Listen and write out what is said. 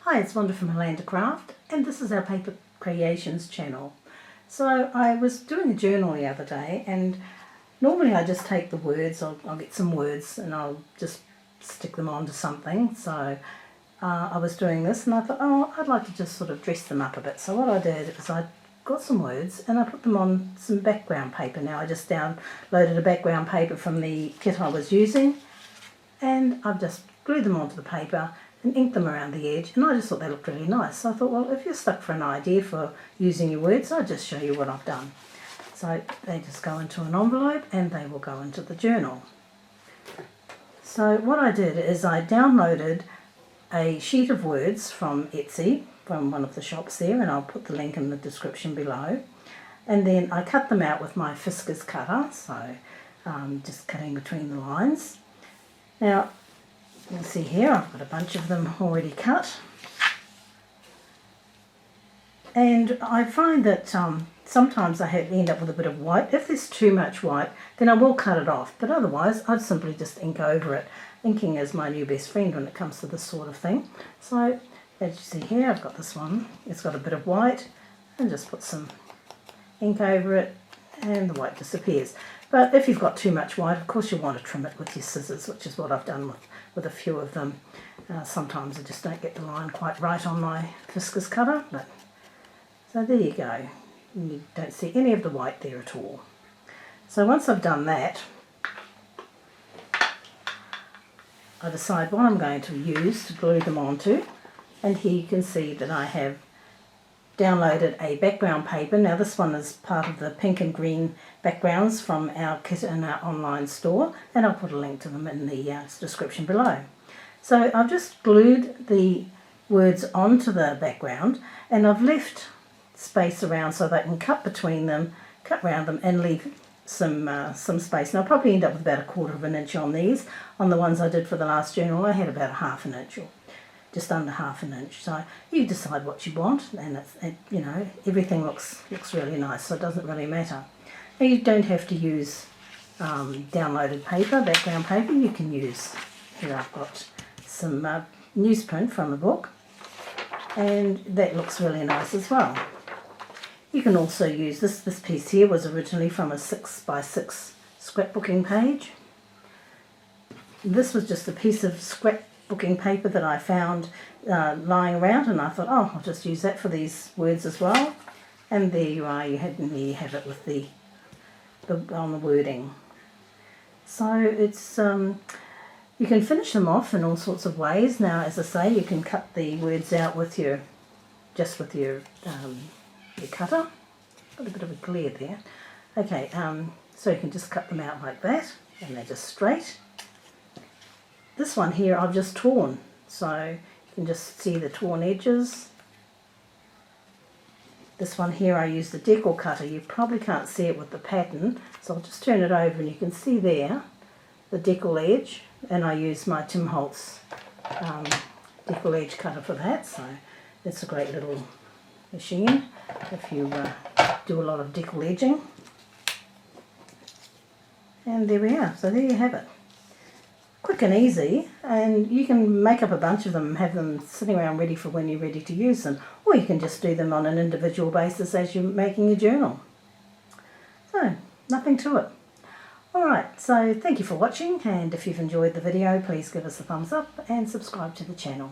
Hi, it's Wanda from Melinda Craft, and this is our Paper Creations channel. So I was doing a journal the other day, and normally I just take the words, I'll get some words and I'll just stick them onto something. So I was doing this and I thought, oh, I'd like to just sort of dress them up a bit. So what I did is I got some words and I put them on some background paper. Now I just downloaded a background paper from the kit I was using, and I've just glued them onto the paper and inked them around the edge, and I just thought they looked really nice. So I thought, well, if you're stuck for an idea for using your words, I'll just show you what I've done. So they just go into an envelope and they will go into the journal. So what I did is I downloaded a sheet of words from Etsy, from one of the shops there, and I'll put the link in the description below. And then I cut them out with my Fiskars cutter, so just cutting between the lines. Now, you can see here I've got a bunch of them already cut, and I find that sometimes I end up with a bit of white. If there's too much white, then I will cut it off, but otherwise I'd simply just ink over it. Inking is my new best friend when it comes to this sort of thing. So as you see here, I've got this one, it's got a bit of white, and just put some ink over it and the white disappears. But if you've got too much white, of course you want to trim it with your scissors, which is what I've done with a few of them. Sometimes I just don't get the line quite right on my Fiskars cutter, but so there you go. You don't see any of the white there at all. So once I've done that, I decide what I'm going to use to glue them onto, and here you can see that I have downloaded a background paper. Now this one is part of the pink and green backgrounds from our kit in our online store, and I'll put a link to them in the description below. So I've just glued the words onto the background, and I've left space around so that I can cut between them, cut around them, and leave some space. And I'll probably end up with about 1/4 of an inch on these. On the ones I did for the last journal, I had about 1/2 inch, or just under 1/2 inch. So you decide what you want, and you know, everything looks really nice, so it doesn't really matter. Now you don't have to use downloaded paper, background paper. You can use, here I've got some newsprint from a book, and that looks really nice as well. You can also use this piece here was originally from a 6x6 scrapbooking page. This was just a piece of scrapbooking paper that I found lying around, and I thought, oh, I'll just use that for these words as well. And there you are, you have it with the on the wording. So it's you can finish them off in all sorts of ways. Now, as I say, you can cut the words out with your cutter. Got a bit of a glare there. Okay, so you can just cut them out like that, and they're just straight. This one here I've just torn, so you can just see the torn edges. This one here I used the decal cutter. You probably can't see it with the pattern, so I'll just turn it over and you can see there the decal edge, and I use my Tim Holtz decal edge cutter for that, so it's a great little machine if you do a lot of decal edging. And there we are, so there you have it. Quick and easy, and you can make up a bunch of them and have them sitting around ready for when you're ready to use them, or you can just do them on an individual basis as you're making a journal. So, nothing to it. Alright, so thank you for watching, and if you've enjoyed the video, please give us a thumbs up and subscribe to the channel.